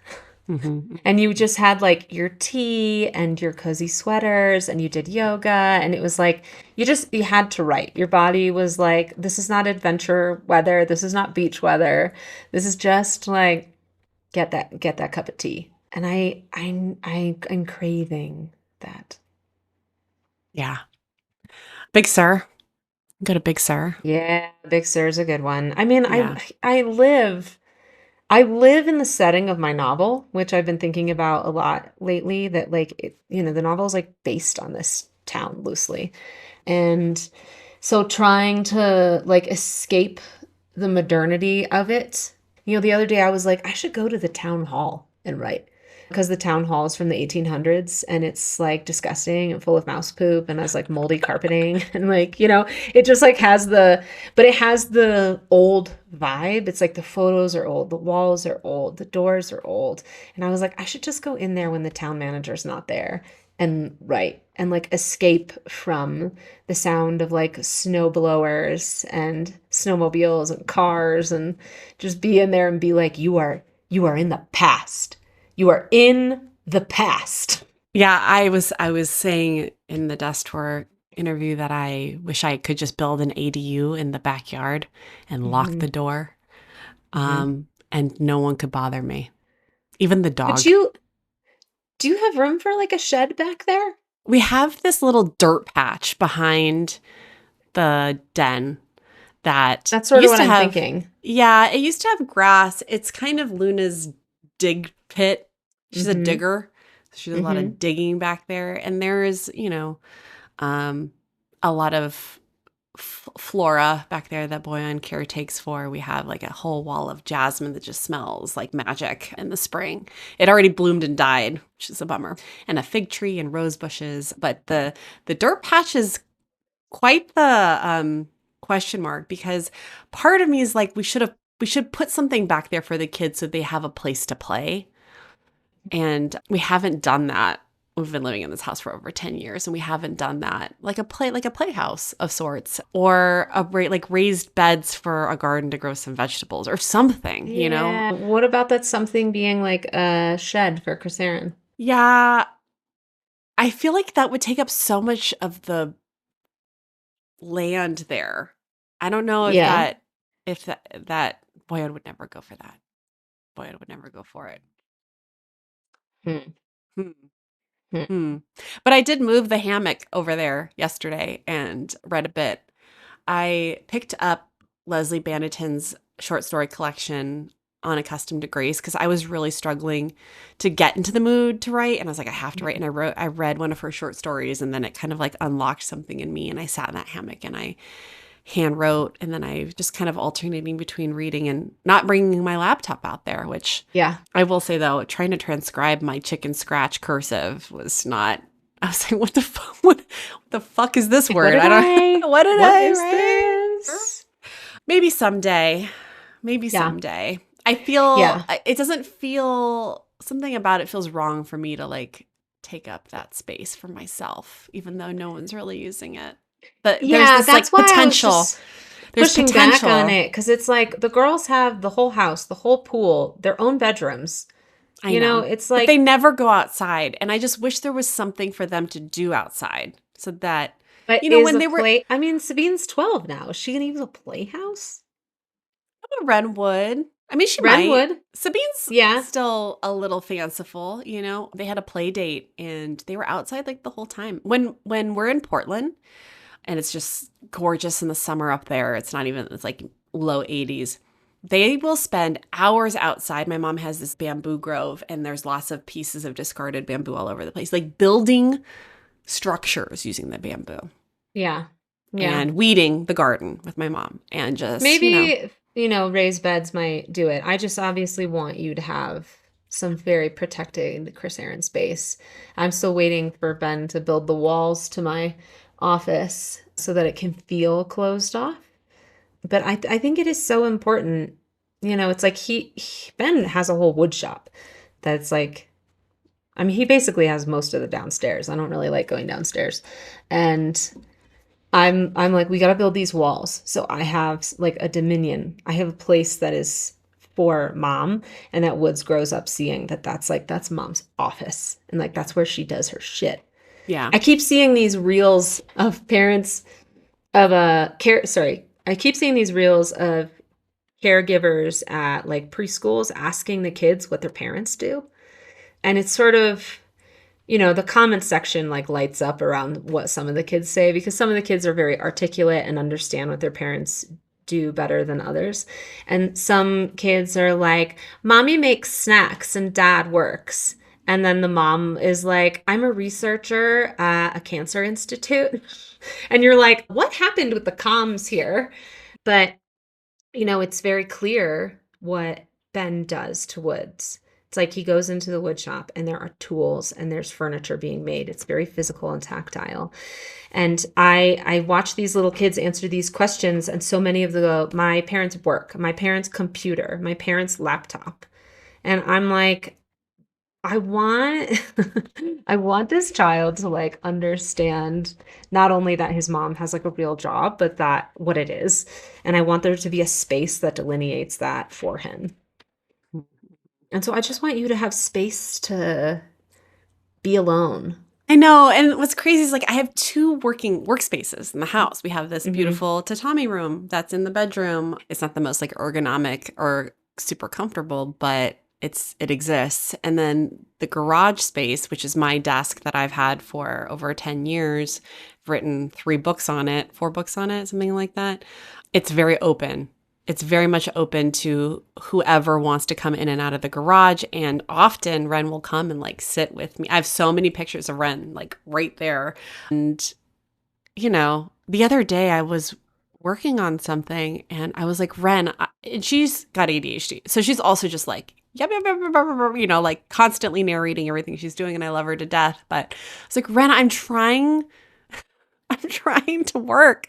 Mhm. And you just had like your tea and your cozy sweaters and you did yoga and it was like you had to write. Your body was like, this is not adventure weather, this is not beach weather. This is just like get that cup of tea. And I'm craving that. Yeah. Big Sur. Go to Big Sur. Yeah, Big Sur is a good one. I mean, Yeah. I live in the setting of my novel, which I've been thinking about a lot lately, that like the novel is like based on this town loosely. And so trying to like escape the modernity of it. The other day I was like, I should go to the town hall and write because the town hall is from the 1800s and it's like disgusting and full of mouse poop and has like moldy carpeting and like, it just like but it has the old vibe. It's like the photos are old, the walls are old, the doors are old. And I was like, I should just go in there when the town manager's not there and write and like escape from the sound of like snow blowers and snowmobiles and cars and just be in there and be like, you are in the past. You are in the past. Yeah, I was saying in the desk tour interview that I wish I could just build an ADU in the backyard and lock Hmm. the door. Hmm. And no one could bother me. Even the But dog. do you have room for like a shed back there? We have this little dirt patch behind the den that That's sort of used what to I'm have, thinking. yeah, it used to have grass. It's kind of Luna's dig pit. She's a Hmm. digger. So she does a lot Hmm. of digging back there. And there is, a lot of flora back there that Boyan caretakes for. We have like a whole wall of jasmine that just smells like magic in the spring. It already bloomed and died, which is a bummer. And a fig tree and rose bushes. But the dirt patch is quite the question mark because part of me is like we should put something back there for the kids so they have a place to play. And we haven't done that. We've been living in this house for over 10 years and we haven't done that. Like a playhouse of sorts or like raised beds for a garden to grow some vegetables or something. Yeah. What about that something being like a shed for Krisserin? Yeah, I feel like that would take up so much of the land there. I don't know Yeah. if that Boyan would never go for that. Boyan would never go for it. Hmm. Hmm. Hmm. Hmm. But I did move the hammock over there yesterday and read a bit. I picked up Leslie Bannatyne's short story collection, Unaccustomed to Grace, because I was really struggling to get into the mood to write. And I was like, I have to write. And I read one of her short stories and then it kind of like unlocked something in me. And I sat in that hammock and I hand wrote. And then I just kind of alternating between reading and not bringing my laptop out there, which Yeah. I will say though, trying to transcribe my chicken scratch cursive was not. I was like, what the fuck is this Like, what word? did I I? don't. What did What I is write? this? Maybe someday. Maybe Yeah. someday. I feel Yeah. it doesn't feel something about it feels wrong for me to like take up that space for myself, even though no one's really using it. But there's Yeah, this that's like why I was potential. just There's pushing back on potential. it because it's like the girls have the whole house, the whole pool, their own bedrooms. I know. It's But they like, never go outside. And I just wish there was something for them to do outside so that, but is when a they were play? I mean, Sabine's 12 now. Is she gonna use a playhouse? Redwood. I mean, she might. Renwood. Sabine's Yeah. still a little fanciful. They had a play date and they were outside like the whole time. When we're in Portland and it's just gorgeous in the summer up there, it's like low 80s. They will spend hours outside. My mom has this bamboo grove and there's lots of pieces of discarded bamboo all over the place, like building structures using the bamboo Yeah. Yeah. and weeding the garden with my mom and just, Maybe, raised beds might do it. I just obviously want you to have some very protected Chris Aaron space. I'm still waiting for Ben to build the walls to my office so that it can feel closed off. But I think it is so important. It's like Ben has a whole wood shop that's like, I mean, he basically has most of the downstairs. I don't really like going downstairs. And I'm like, we got to build these walls. So I have like a dominion. I have a place that is for mom, and that Woods grows up seeing that that's mom's office, and like that's where she does her shit. Yeah. I keep seeing these reels of parents of I keep seeing these reels of caregivers at like preschools asking the kids what their parents do. And it's sort of, the comment section like lights up around what some of the kids say, because some of the kids are very articulate and understand what their parents do better than others. And some kids are like, mommy makes snacks and dad works. And then the mom is like, I'm a researcher at a cancer institute. And you're like, what happened with the comms here? But, it's very clear what Ben does to Woods. It's like he goes into the wood shop and there are tools and there's furniture being made. It's very physical and tactile. And I watch these little kids answer these questions, and so many of my parents' work, my parents' computer, my parents' laptop. And I'm like, I want I want this child to like understand not only that his mom has like a real job, but that what it is. And I want there to be a space that delineates that for him. And so I just want you to have space to be alone. I know. And what's crazy is like I have 2 working workspaces in the house. We have this Mhm. beautiful tatami room that's in the bedroom. It's not the most like ergonomic or super comfortable, but it exists. And then the garage space, which is my desk that I've had for over 10 years, I've written 3 books on it, 4 books on it, something like that. It's very open. It's very much open to whoever wants to come in and out of the garage. And often Ren will come and like sit with me. I have so many pictures of Ren like right there. And, the other day I was working on something and I was like, Ren, and she's got ADHD. So she's also just like, yep, yep, yep, yep, yep, yep, like constantly narrating everything she's doing. And I love her to death. But it's like, Ren, I'm trying to work.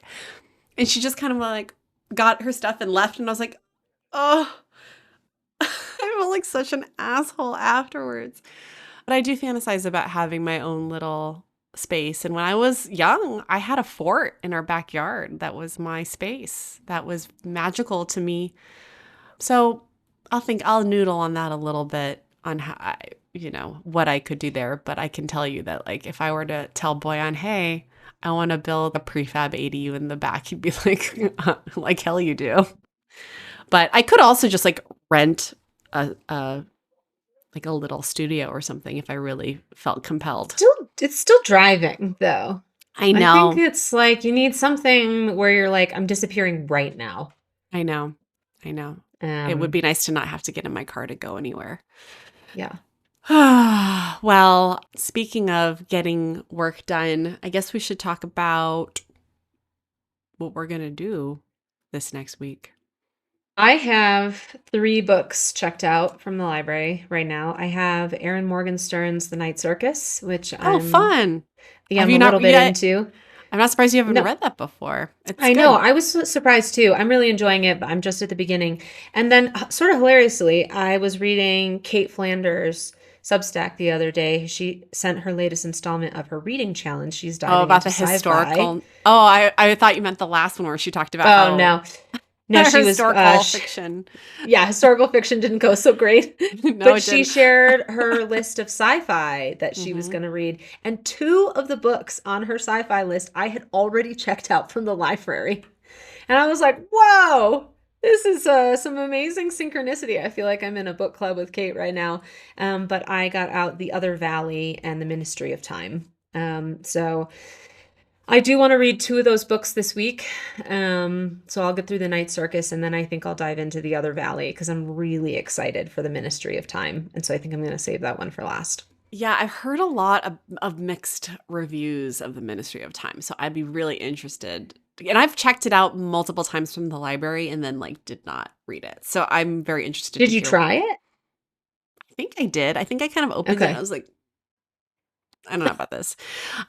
And she just kind of like, got her stuff and left, and I was like, oh, I felt like such an asshole afterwards. But I do fantasize about having my own little space. And when I was young, I had a fort in our backyard. That was my space. That was magical to me. So I'll noodle on that a little bit on how what I could do there. But I can tell you that like if I were to tell Boyan, hey, I want to build a prefab ADU in the back, he'd be like, like hell you do. But I could also just like rent a like a little studio or something if I really felt compelled. It's still driving though. I know. I think it's like you need something where you're like, I'm disappearing right now. I know. It would be nice to not have to get in my car to go anywhere. Yeah. Well, speaking of getting work done, I guess we should talk about what we're going to do this next week. I have 3 books checked out from the library right now. I have Erin Morgenstern's The Night Circus, which fun. I'm a little bit into. I'm not surprised you haven't read that before. I know. I was surprised too. I'm really enjoying it, but I'm just at the beginning. And then sort of hilariously, I was reading Kate Flanders' Substack the other day. She sent her latest installment of her reading challenge. She's diving about into the sci-fi. Historical. Oh, I thought you meant the last one where she talked about No, she was historical fiction. Yeah, historical fiction didn't go so great. No, but she shared her list of sci-fi that she was going to read. And 2 of the books on her sci-fi list I had already checked out from the library. And I was like, whoa, this is some amazing synchronicity. I feel like I'm in a book club with Kate right now. But I got out The Other Valley and The Ministry of Time. So I do want to read 2 of those books this week. So I'll get through The Night Circus, and then I think I'll dive into The Other Valley because I'm really excited for The Ministry of Time. And so I think I'm going to save that one for last. Yeah, I've heard a lot of mixed reviews of The Ministry of Time. So I'd be really interested. And I've checked it out multiple times from the library and then like did not read it. So I'm very interested. Did you try it? I think I did. I think I kind of opened it and I was like, I don't know about this.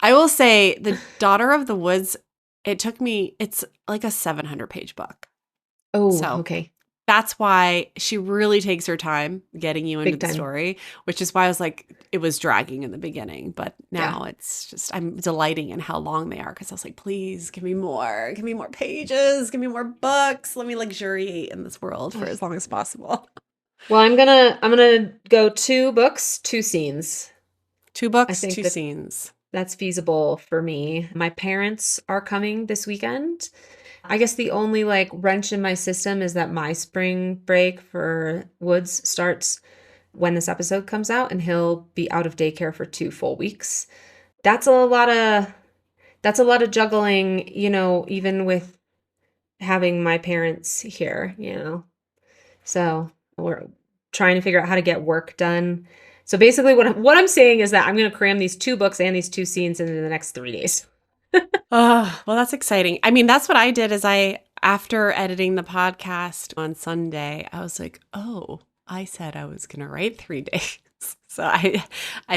I will say The Daughter of the Woods, it's like a 700-page book. Oh, so okay. that's why she really takes her time getting you into Big the time. story, which is why I was like, it was dragging in the beginning. But Yeah. now it's just, I'm delighting in how long they are because I was like, please give me more pages, give me more books. Let me luxuriate in this world for as long as possible. Well, I'm gonna go 2 books, 2 scenes. Two I books, think two that scenes. that's feasible for me. My parents are coming this weekend. I guess the only, like, wrench in my system is that my spring break for Woods starts when this episode comes out, and he'll be out of daycare for 2 full weeks. That's a lot of juggling, even with having my parents here. So, we're trying to figure out how to get work done. So, basically, what I'm saying is that I'm gonna cram these 2 books and these 2 scenes into the next 3 days. Oh, well, that's exciting. I mean, that's what I did is after editing the podcast on Sunday, I was like, oh, I said I was going to write 3 days. So I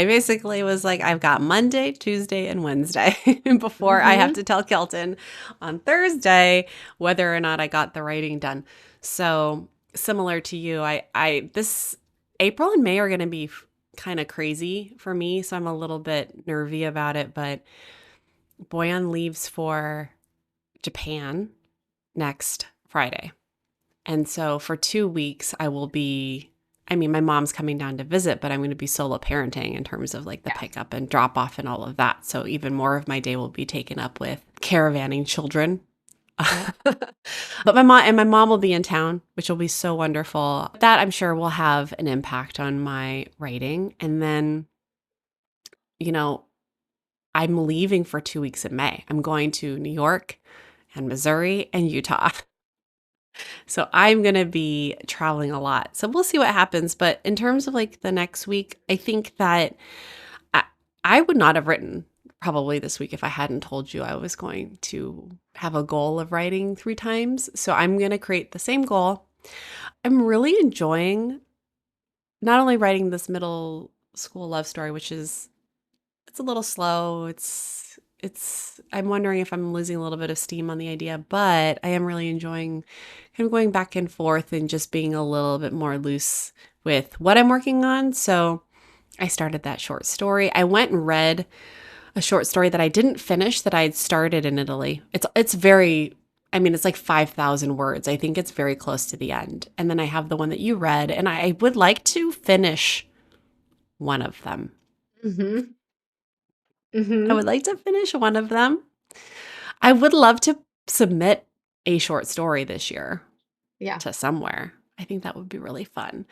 basically was like, I've got Monday, Tuesday, and Wednesday before I have Mhm. to tell Kelton on Thursday whether or not I got the writing done. So similar to you, this April and May are going to be kind of crazy for me. So I'm a little bit nervy about it, but Boyan leaves for Japan next Friday. And so for 2 weeks, my mom's coming down to visit, but I'm going to be solo parenting in terms of like the Yeah. pickup and drop off and all of that. So even more of my day will be taken up with caravanning children. Yep. But my mom will be in town, which will be so wonderful. That I'm sure will have an impact on my writing. And then, you know, I'm leaving for 2 weeks in May. I'm going to New York and Missouri and Utah. So I'm going to be traveling a lot. So we'll see what happens. But in terms of like the next week, I think that I, I would not have written probably this week if I hadn't told you I was going to have a goal of writing 3 times. So I'm going to create the same goal. I'm really enjoying not only writing this middle school love story, which is it's a little slow. I'm wondering if I'm losing a little bit of steam on the idea, but I am really enjoying kind of going back and forth and just being a little bit more loose with what I'm working on. So I started that short story. I went and read a short story that I didn't finish that I had started in Italy. It's like 5,000 words. I think it's very close to the end. And then I have the one that you read, and I would like to finish one of them. Mhm. I Mhm. would like to finish one of them. I would love to submit a short story this year Yeah. to somewhere. I think that would be really fun.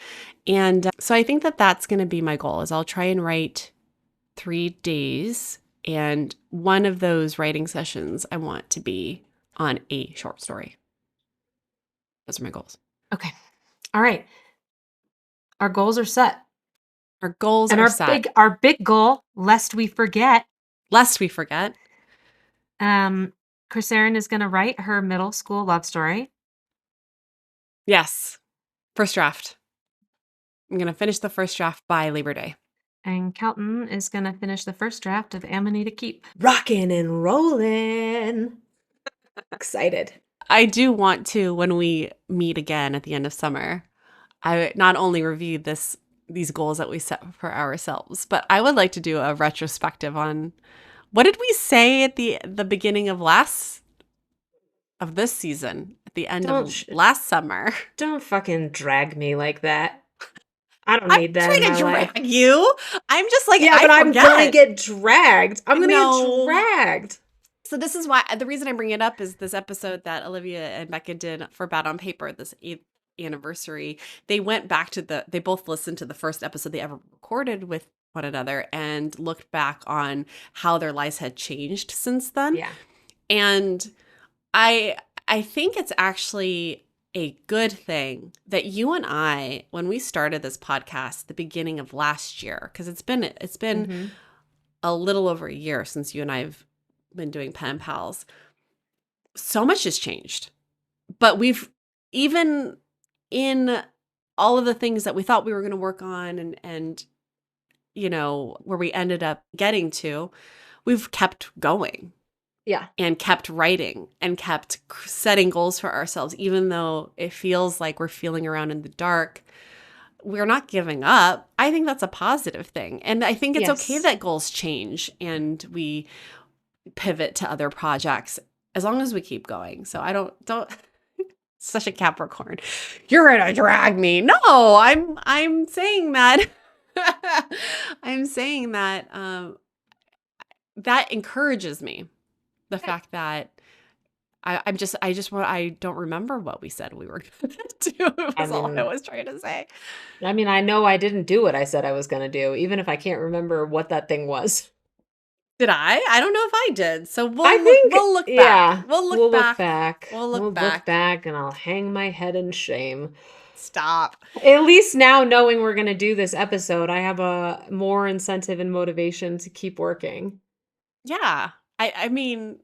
And so I think that that's going to be my goal is I'll try and write 3 days. And one of those writing sessions, I want to be on a short story. Those are my goals. Okay. All right. Our goals are set. Our goals And are our set. big goal, lest we forget, Lest we forget. um, Krisserin is gonna write her middle school love story. Yes. First draft. I'm going to finish the first draft by Labor Day. And Kelton is gonna finish the first draft of Amanita Keep. Rockin' and rollin'. Excited. I do want to, when we meet again at the end of summer, I not only review these goals that we set for ourselves, but I would like to do a retrospective on what did we say at the beginning of this season, at the end Don't of sh last summer. don't fucking drag me like that. I don't I'm need not that in trying my to life. drag you. I'm just like, Yeah, I but I'm gonna forget. get dragged. I'm gonna get No. dragged. So this is why the reason I bring it up is this episode that Olivia and Becca did for Bad on Paper, this 8th anniversary. They went back they both listened to the first episode they ever recorded with one another and looked back on how their lives had changed since then. Yeah. And I think it's actually a good thing that you and I, when we started this podcast the beginning of last year, because it's been Mhm. a little over a year since you and I have been doing Pen Pals, so much has changed. But we've even in all of the things that we thought we were going to work on and where we ended up getting to, we've kept going. Yeah. and kept writing and kept setting goals for ourselves, even though it feels like we're feeling around in the dark. We're not giving up. I think that's a positive thing. And I think it's okay Yes. that goals change and we pivot to other projects as long as we keep going. So I don't such a Capricorn. You're gonna drag me. No, I'm saying that I'm saying that that encourages me. The Good. fact that I don't remember what we said we were gonna do. It I was all I mean was trying to say. I know I didn't do what I said I was gonna do, even if I can't remember what that thing was. Did I? I don't know if I did. So I think we'll look back. yeah, We'll look we'll look back. back. We'll We'll look look back. back and I'll hang my head in shame. Stop. At least now knowing we're gonna do this episode, I have a more incentive and motivation to keep working. Yeah. I mean,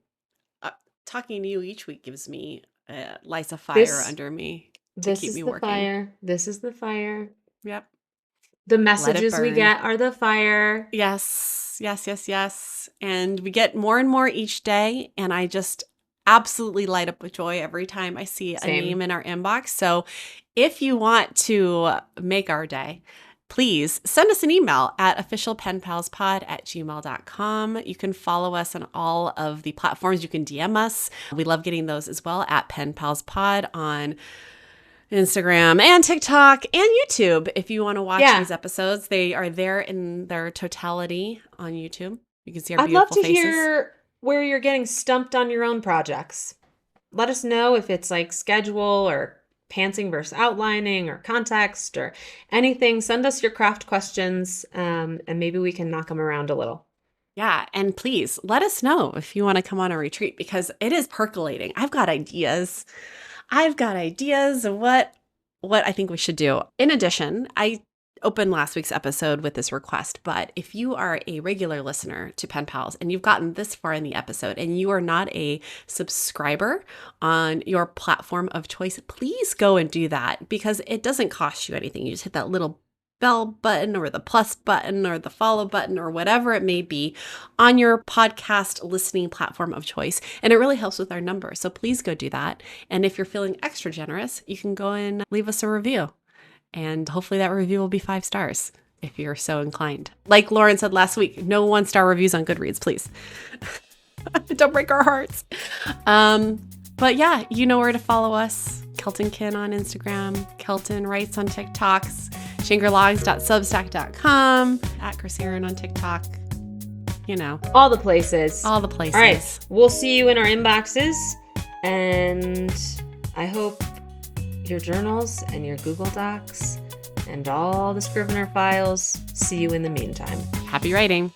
uh, talking to you each week gives me lights a fire This under me to this keep is me the working. fire. This is the fire. Yep. The Let it messages we burn. get are the fire. Yes. Yes, yes, yes. And we get more and more each day. And I just absolutely light up with joy every time I see a name Same. in our inbox. So if you want to make our day, please send us an email at officialpenpalspod@gmail.com. You can follow us on all of the platforms. You can DM us. We love getting those as well at penpalspod on Instagram and TikTok and YouTube. If you want to watch Yeah. these episodes, they are there in their totality on YouTube. You can see our I'd love beautiful to faces. hear where you're getting stumped on your own projects. Let us know if it's like schedule or pantsing versus outlining or context or anything. Send us your craft questions, and maybe we can knock them around a little. Yeah. And please let us know if you want to come on a retreat because it is percolating. I've got ideas. I've got ideas of what I think we should do. In addition, I opened last week's episode with this request, but if you are a regular listener to Pen Pals and you've gotten this far in the episode and you are not a subscriber on your platform of choice, please go and do that because it doesn't cost you anything. You just hit that little bell button or the plus button or the follow button or whatever it may be on your podcast listening platform of choice. And it really helps with our numbers. So please go do that. And if you're feeling extra generous, you can go and leave us a review. And hopefully that review will be 5 stars if you're so inclined. Like Lauren said last week, no 1-star reviews on Goodreads, please. Don't break our hearts. But yeah, you know where to follow us. Keltonkin on Instagram, Kelton Writes on TikToks, shingerlogs.substack.com, at Krisserin on TikTok. You know, All the places. all the places. All right. We'll see you in our inboxes. And I hope your journals and your Google Docs and all the Scrivener files see you in the meantime. Happy writing.